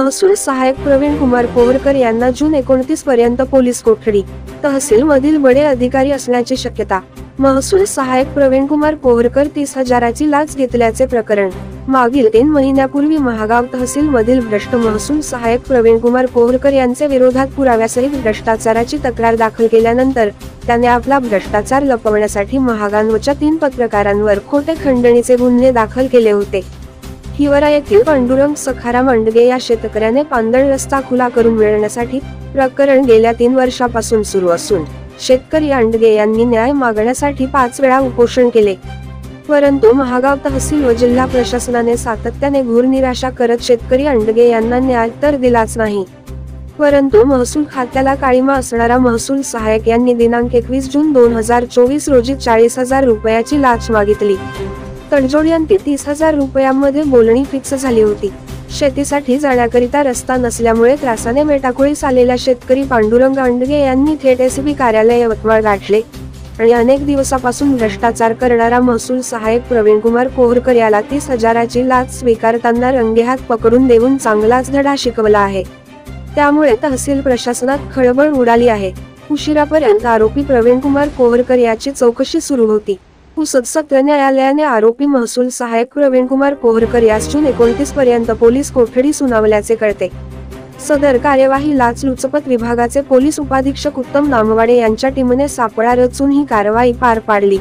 महसूल सहायक प्रवीण कुमार कोहरकर यांना जून 29 पर्यंत पोलीस कोठडी, तहसील मधील बडे अधिकारी असण्याची शक्यता। महसूल सहायक प्रवीण कुमार कोहरकर 30,000ची लाच घेतल्याचे प्रकरण। मागील 3 महिन्यापूर्वी महागाव तहसील मधील भ्रष्ट महसूल सहायक प्रवीण कुमार कोहरकर यांचे विरोधात पुराव्यासहित भ्रष्टाचाराची तक्रार दाखल केल्यानंतर त्याने आपला भ्रष्टाचार लपवण्यासाठी महागानवच्या 3 पत्रकारांवर खोटे खंडणीचे गुन्हे दाखल केले होते। हिवरा येथील पांडुरंग सखाराम अंडगे या शेतकऱ्याने पांदळ रस्ता खुला करून मिळण्यासाठी प्रकरण गेल्या 3 वर्षापासून सुरू असून शेतकरी अंडगे यांनी न्याय मागण्यासाठी 5 वेळा उपोषण केले, परंतु महागाव तहसील व जिल्हा प्रशासनाने सातत्याने घोर निराशा करत शेतकरी अंडगे यांना न्याय तर दिलाच नाही। परंतु महसूल खात्याला काळीमा असणारा महसूल सहायक यांनी दिनांक 21 जून 2024 रोजी 40,000 रुपयाची लाच मागितली। तडजोडीअंती 30,000 रुपयांमध्ये बोलणी फिक्स झाली होती। शेतीसाठी जाण्याकरिता रस्ता नसल्यामुळे त्रासाने मेटाकुळीस आलेल्या शेतकरी पांडुरंग अंडगे यांनी थेट एसीबी कार्यालय यवतमाळ गाठले आणि अनेक दिवसापासून भ्रष्टाचार करणारा महसूल सहायक प्रवीण कुमार कोहरकर याला 30,000ची लाच स्वीकारताना रंगेहात पकडून देऊन चांगलाच धडा शिकवला आहे। त्यामुळे तहसील प्रशासनात खळबळ उडाली आहे। उशिरापर्यंत आरोपी प्रवीण कुमार कोहरकर याची चौकशी सुरू होती। पुसद सत्र न्यायालयाने आरोपी महसूल सहायक प्रवीण कुमार कोहरकर यास जून 29 पर्यंत पोलीस कोठडी सुनावल्याचे कळते। सदर कार्यवाही लाचलुचपत विभागाचे पोलीस उपाधीक्षक उत्तम नामवाडे यांच्या टीमने सापळा रचून ही कारवाई पार पाडली।